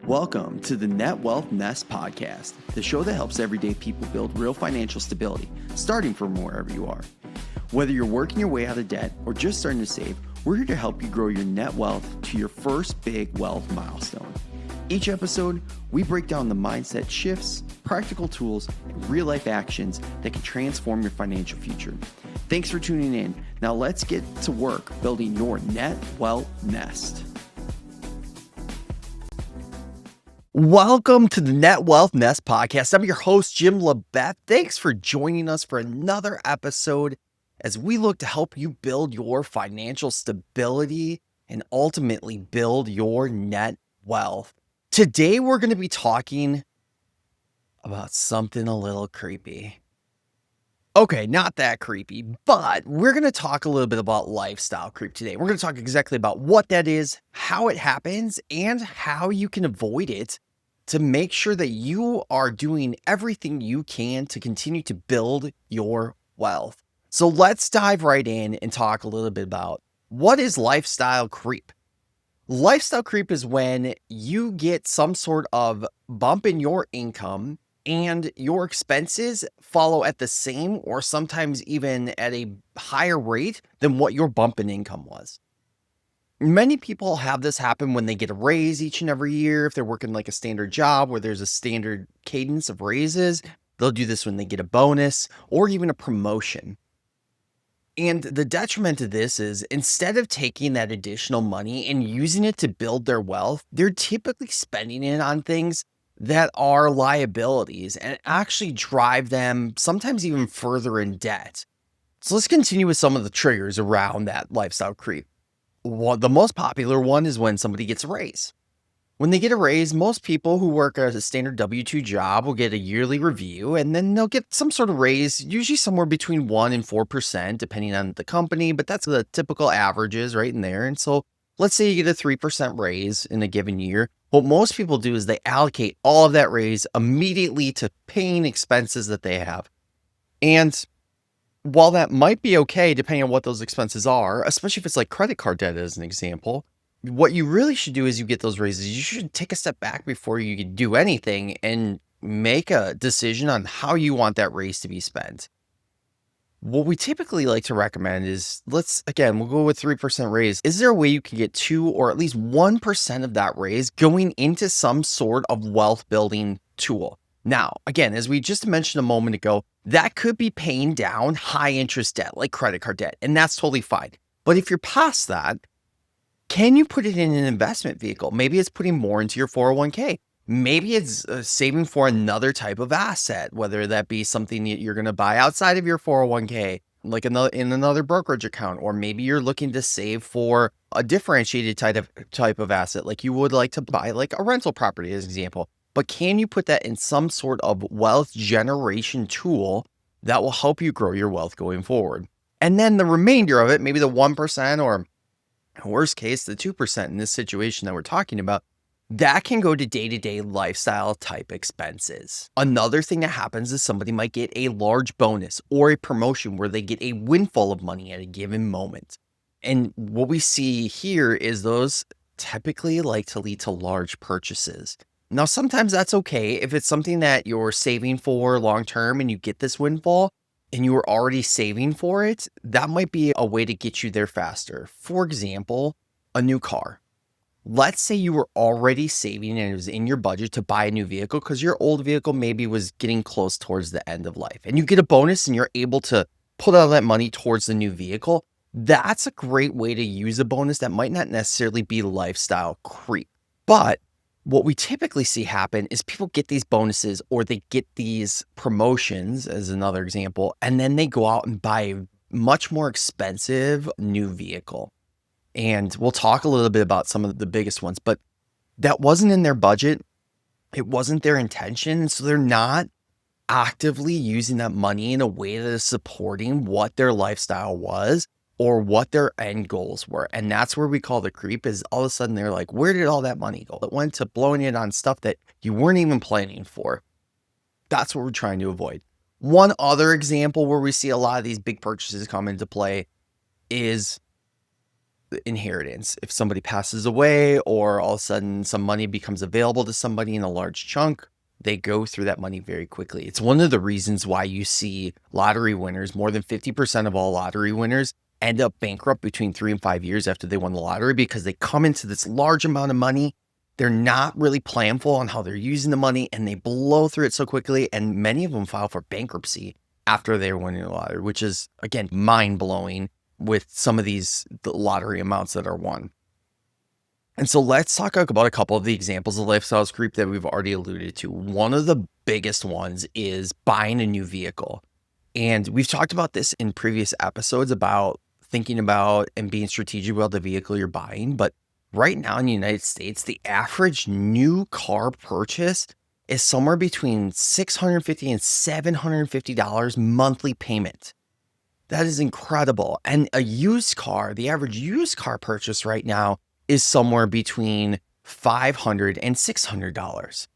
Welcome to the Net Wealth Nest podcast, the show that helps everyday people build real financial stability, starting from wherever you are. Whether you're working your way out of debt or just starting to save, we're here to help you grow your net wealth to your first big wealth milestone. Each episode, we break down the mindset shifts, practical tools, and real-life actions that can transform your financial future. Thanks for tuning in. Now let's get to work building your net wealth nest. Welcome to the Net Wealth Nest podcast. I'm your host, Jim LaBeth. Thanks for joining us for another episode as we look to help you build your financial stability and ultimately build your net wealth. Today, we're going to be talking about something a little creepy. Okay, not that creepy, but we're going to talk a little bit about lifestyle creep today. We're going to talk exactly about what that is, how it happens, and how you can avoid it to make sure that you are doing everything you can to continue to build your wealth. So let's dive right in and talk a little bit about what is lifestyle creep. Lifestyle creep is when you get some sort of bump in your income and your expenses follow at the same or sometimes even at a higher rate than what your bump in income was. Many people have this happen when they get a raise each and every year. If they're working like a standard job where there's a standard cadence of raises, they'll do this when they get a bonus or even a promotion. And the detriment of this is instead of taking that additional money and using it to build their wealth, they're typically spending it on things that are liabilities and actually drive them sometimes even further in debt. So let's continue with some of the triggers around that lifestyle creep. Well, the most popular one is when somebody gets a raise. When they get a raise, most people who work at a standard W-2 job will get a yearly review, and then they'll get some sort of raise, usually somewhere between 1% and 4%, depending on the company, but that's the typical averages right in there. And so let's say you get a 3% raise in a given year. What most people do is they allocate all of that raise immediately to paying expenses that they have. And while that might be okay, depending on what those expenses are, especially if it's like credit card debt as an example, what you really should do is you get those raises. You should take a step back before you do anything and make a decision on how you want that raise to be spent. What we typically like to recommend is we'll go with 3% raise. Is there a way you can get 2 or at least 1% of that raise going into some sort of wealth building tool? Now, again, as we just mentioned a moment ago, that could be paying down high interest debt like credit card debt, and that's totally fine. But if you're past that, can you put it in an investment vehicle? Maybe it's putting more into your 401k. Maybe it's saving for another type of asset, whether that be something that you're going to buy outside of your 401k, like in another brokerage account, or maybe you're looking to save for a differentiated type of asset, like you would like to buy like a rental property as an example. But can you put that in some sort of wealth generation tool that will help you grow your wealth going forward? And then the remainder of it, maybe the 1% or worst case, the 2% in this situation that we're talking about, that can go to day-to-day lifestyle type expenses. Another thing that happens is somebody might get a large bonus or a promotion where they get a windfall of money at a given moment. And what we see here is those typically like to lead to large purchases. Now, sometimes that's okay if it's something that you're saving for long-term and you get this windfall and you were already saving for it, that might be a way to get you there faster. For example, a new car. Let's say you were already saving and it was in your budget to buy a new vehicle because your old vehicle maybe was getting close towards the end of life and you get a bonus and you're able to put all that money towards the new vehicle. That's a great way to use a bonus that might not necessarily be lifestyle creep. But what we typically see happen is people get these bonuses or they get these promotions as another example, and then they go out and buy a much more expensive new vehicle. And we'll talk a little bit about some of the biggest ones, but that wasn't in their budget. It wasn't their intention. So they're not actively using that money in a way that is supporting what their lifestyle was or what their end goals were. And that's where we call the creep is all of a sudden they're like, where did all that money go? It went to blowing it on stuff that you weren't even planning for. That's what we're trying to avoid. One other example where we see a lot of these big purchases come into play is inheritance. If somebody passes away or all of a sudden some money becomes available to somebody in a large chunk, they go through that money very quickly. It's one of the reasons why you see lottery winners, more than 50% of all lottery winners end up bankrupt between 3 and 5 years after they won the lottery, because they come into this large amount of money. They're not really planful on how they're using the money, and they blow through it so quickly. And many of them file for bankruptcy after they're winning the lottery, which is, again, mind blowing with some of the lottery amounts that are won. And so let's talk about a couple of the examples of lifestyle creep that we've already alluded to. One of the biggest ones is buying a new vehicle. And we've talked about this in previous episodes about thinking about and being strategic about the vehicle you're buying. But right now in the United States, the average new car purchase is somewhere between $650 and $750 monthly payment. That is incredible. And a used car, the average used car purchase right now is somewhere between $500 and $600.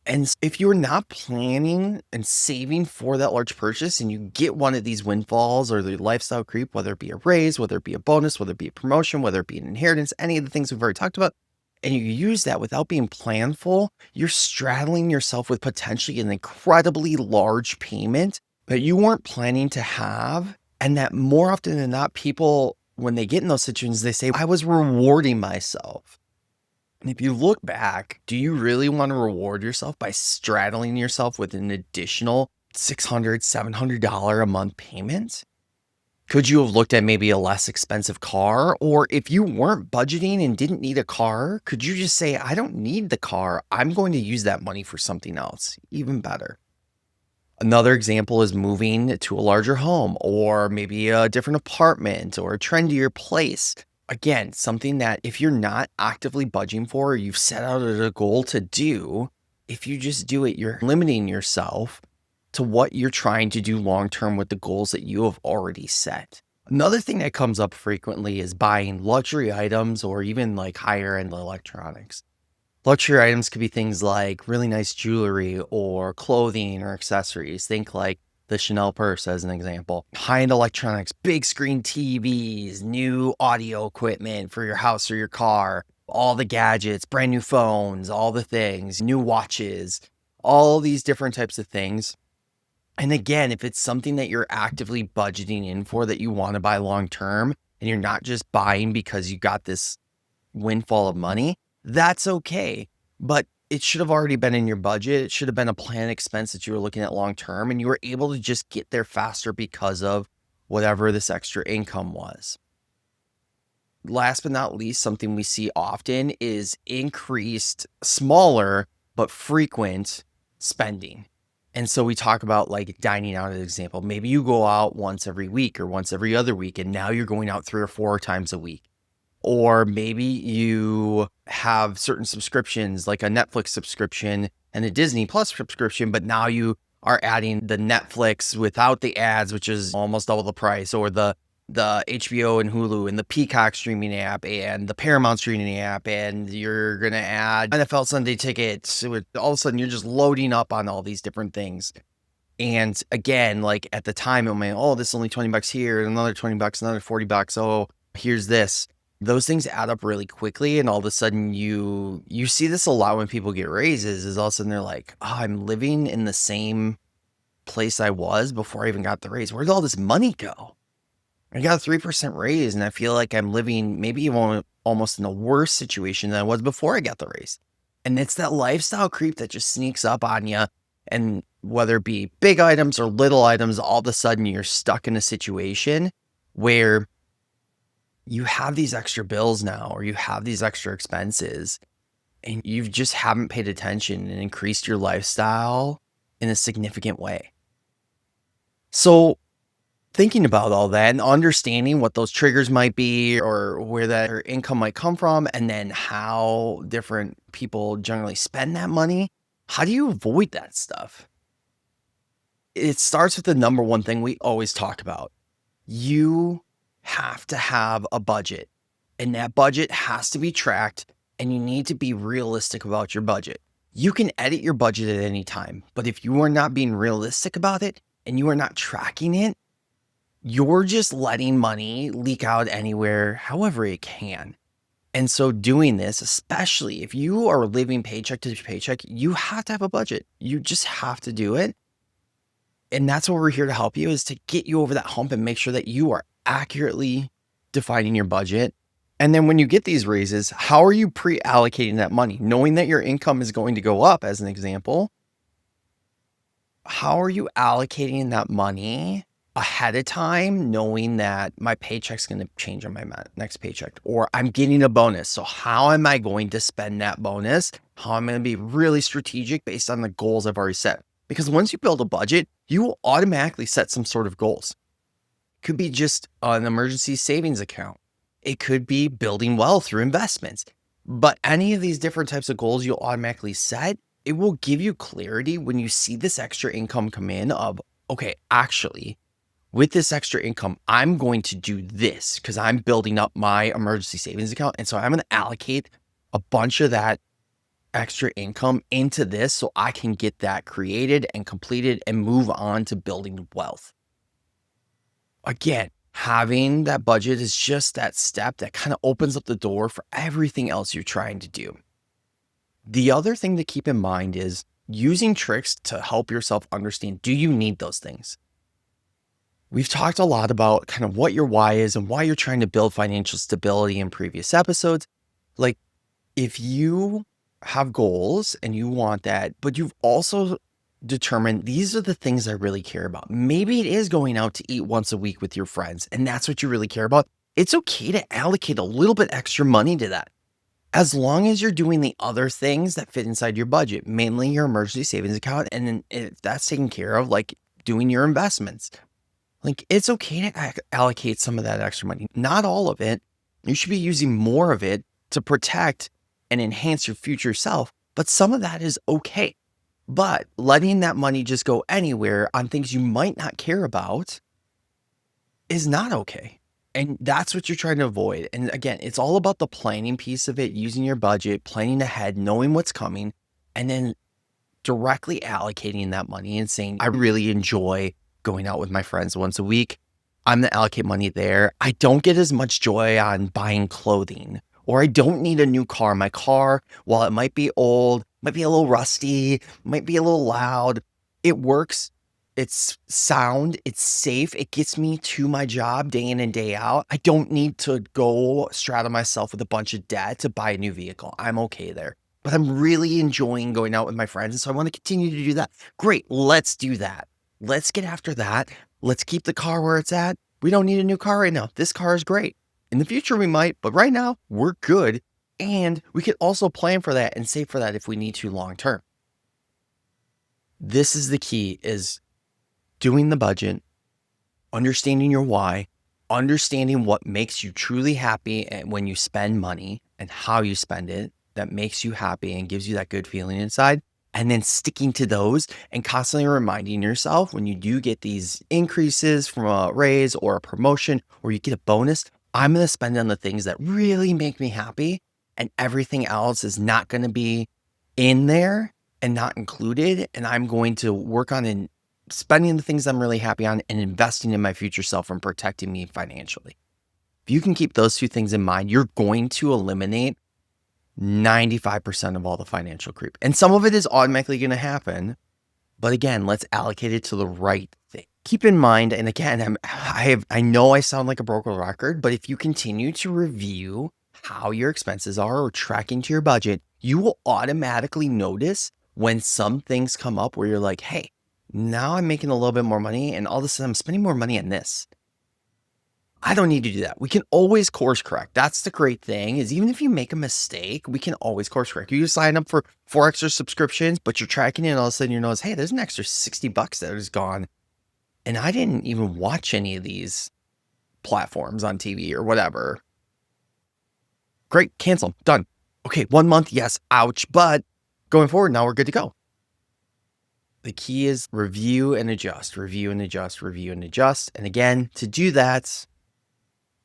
And if you're not planning and saving for that large purchase, and you get one of these windfalls or the lifestyle creep, whether it be a raise, whether it be a bonus, whether it be a promotion, whether it be an inheritance, any of the things we've already talked about, and you use that without being planful, you're straddling yourself with potentially an incredibly large payment that you weren't planning to have. And that more often than not, people, when they get in those situations, they say, I was rewarding myself. And if you look back, do you really want to reward yourself by straddling yourself with an additional $600, $700 a month payment? Could you have looked at maybe a less expensive car? Or if you weren't budgeting and didn't need a car, could you just say, I don't need the car. I'm going to use that money for something else, even better. Another example is moving to a larger home, or maybe a different apartment or a trendier place. Again, something that if you're not actively budgeting for, or you've set out as a goal to do, if you just do it, you're limiting yourself to what you're trying to do long-term with the goals that you have already set. Another thing that comes up frequently is buying luxury items or even like higher-end electronics. Luxury items could be things like really nice jewelry or clothing or accessories. Think like the Chanel purse as an example. High-end electronics, big screen TVs, new audio equipment for your house or your car, all the gadgets, brand new phones, all the things, new watches, all these different types of things. And again, if it's something that you're actively budgeting in for that you want to buy long-term, and you're not just buying because you got this windfall of money, that's okay. But it should have already been in your budget. It should have been a planned expense that you were looking at long-term, and you were able to just get there faster because of whatever this extra income was. Last but not least, something we see often is increased, smaller, but frequent spending. And so we talk about like dining out as an example. Maybe you go out once every week or once every other week, and now you're going out 3 or 4 times a week. Or maybe you have certain subscriptions like a Netflix subscription and a Disney Plus subscription, but now you are adding the Netflix without the ads, which is almost double the price, or the HBO and Hulu and the Peacock streaming app and the Paramount streaming app, and you're going to add NFL Sunday tickets. All of a sudden, you're just loading up on all these different things. And again, like at the time, it might, oh, this is only $20 here, another $20, another $40. Oh, here's this. Those things add up really quickly. And all of a sudden you see this a lot when people get raises, is all of a sudden they're like, oh, I'm living in the same place I was before I even got the raise. Where'd all this money go? I got a 3% raise, and I feel like I'm living maybe even almost in a worse situation than I was before I got the raise. And it's that lifestyle creep that just sneaks up on you. And whether it be big items or little items, all of a sudden you're stuck in a situation where you have these extra bills now, or you have these extra expenses, and you just haven't paid attention and increased your lifestyle in a significant way. So thinking about all that and understanding what those triggers might be, or where that income might come from, and then how different people generally spend that money, how do you avoid that stuff? It starts with the number one thing we always talk about. You have to have a budget, and that budget has to be tracked, and you need to be realistic about your budget. You can edit your budget at any time, but if you are not being realistic about it and you are not tracking it, you're just letting money leak out anywhere, however it can. And so doing this, especially if you are living paycheck to paycheck, you have to have a budget. You just have to do it. And that's what we're here to help you, is to get you over that hump and make sure that you are accurately defining your budget. And then when you get these raises, how are you pre-allocating that money? Knowing that your income is going to go up, as an example, how are you allocating that money ahead of time, knowing that my paycheck's going to change on my next paycheck, or I'm getting a bonus? So how am I going to spend that bonus? How am I going to be really strategic based on the goals I've already set? Because once you build a budget, you will automatically set some sort of goals. It could be just an emergency savings account. It could be building wealth through investments. But any of these different types of goals you'll automatically set, it will give you clarity when you see this extra income come in of, okay, actually, with this extra income, I'm going to do this because I'm building up my emergency savings account. And so I'm going to allocate a bunch of that extra income into this so I can get that created and completed and move on to building wealth. Again, having that budget is just that step that kind of opens up the door for everything else you're trying to do. The other thing to keep in mind is using tricks to help yourself understand, do you need those things? We've talked a lot about kind of what your why is and why you're trying to build financial stability in previous episodes. Like, if you have goals and you want that, but you've also determined these are the things I really care about. Maybe it is going out to eat once a week with your friends, and that's what you really care about. It's okay to allocate a little bit extra money to that, as long as you're doing the other things that fit inside your budget, mainly your emergency savings account. And then if that's taken care of, like doing your investments, like it's okay to allocate some of that extra money, not all of it. You should be using more of it to protect and enhance your future self, but some of that is okay. But letting that money just go anywhere on things you might not care about is not okay. And that's what you're trying to avoid. And again, it's all about the planning piece of it, using your budget, planning ahead, knowing what's coming, and then directly allocating that money and saying, I really enjoy going out with my friends once a week. I'm going to allocate money there. I don't get as much joy on buying clothing, or I don't need a new car. My car, while it might be old, might be a little rusty, might be a little loud, it works. It's sound, it's safe. It gets me to my job day in and day out. I don't need to go straddle myself with a bunch of debt to buy a new vehicle. I'm okay there, but I'm really enjoying going out with my friends. And so I want to continue to do that. Great. Let's do that. Let's get after that. Let's keep the car where it's at. We don't need a new car right now. This car is great. In the future, we might, but right now we're good. And we can also plan for that and save for that if we need to long term. This is the key, is doing the budget, understanding your why, understanding what makes you truly happy and when you spend money and how you spend it that makes you happy and gives you that good feeling inside. And then sticking to those and constantly reminding yourself when you do get these increases from a raise or a promotion, or you get a bonus, I'm going to spend on the things that really make me happy, and everything else is not going to be in there and not included. And I'm going to work on spending the things I'm really happy on and investing in my future self and protecting me financially. If you can keep those two things in mind, you're going to eliminate 95% of all the financial creep. And some of it is automatically going to happen. But again, let's allocate it to the right thing. Keep in mind, and again, I know I sound like a broken record, but if you continue to review how your expenses are or tracking to your budget, you will automatically notice when some things come up where you're like, hey, now I'm making a little bit more money and all of a sudden I'm spending more money on this. I don't need to do that. We can always course correct. That's the great thing, is even if you make a mistake, we can always course correct. You sign up for 4 extra subscriptions, but you're tracking it and all of a sudden you notice, hey, there's an extra $60 that is gone. And I didn't even watch any of these platforms on TV or whatever. Great, cancel, done. Okay, 1 month, yes, ouch, but going forward, now we're good to go. The key is review and adjust, review and adjust, review and adjust. And again, to do that,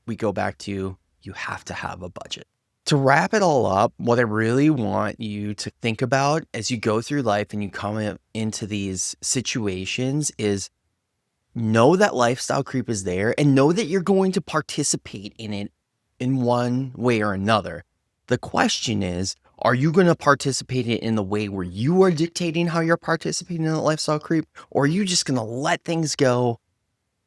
we go back to, you have to have a budget. To wrap it all up, what I really want you to think about as you go through life and you come into these situations is, Know that lifestyle creep is there and know that you're going to participate in it in one way or another. The question is, are you going to participate in the way where you are dictating how you're participating in the lifestyle creep, or are you just going to let things go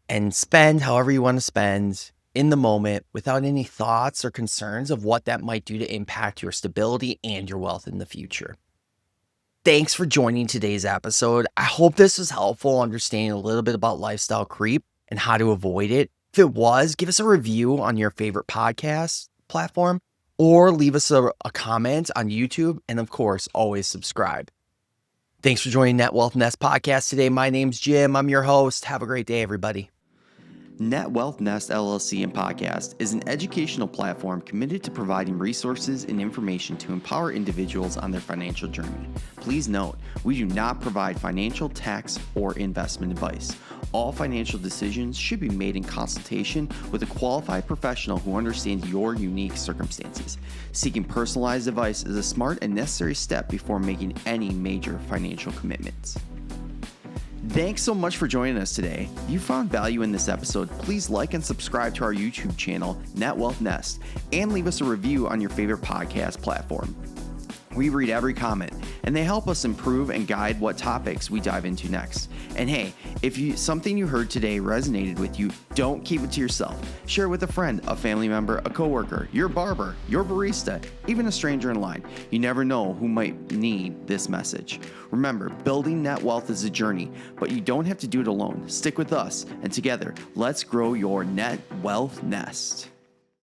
and spend however you want to spend in the moment without any thoughts or concerns of what that might do to impact your stability and your wealth in the future? Thanks for joining today's episode. I hope this was helpful understanding a little bit about lifestyle creep and how to avoid it. If it was, give us a review on your favorite podcast platform or leave us a comment on YouTube. And of course, always subscribe. Thanks for joining Net Wealth Nest podcast today. My name's Jim. I'm your host. Have a great day, everybody. Net Wealth Nest LLC and Podcast is an educational platform committed to providing resources and information to empower individuals on their financial journey. Please note, we do not provide financial, tax, or investment advice. All financial decisions should be made in consultation with a qualified professional who understands your unique circumstances. Seeking personalized advice is a smart and necessary step before making any major financial commitments. Thanks so much for joining us today. If you found value in this episode, please like and subscribe to our YouTube channel, Net Wealth Nest, and leave us a review on your favorite podcast platform. We read every comment, and they help us improve and guide what topics we dive into next. And hey, if something you heard today resonated with you, don't keep it to yourself. Share it with a friend, a family member, a coworker, your barber, your barista, even a stranger in line. You never know who might need this message. Remember, building net wealth is a journey, but you don't have to do it alone. Stick with us, and together, let's grow your net wealth nest.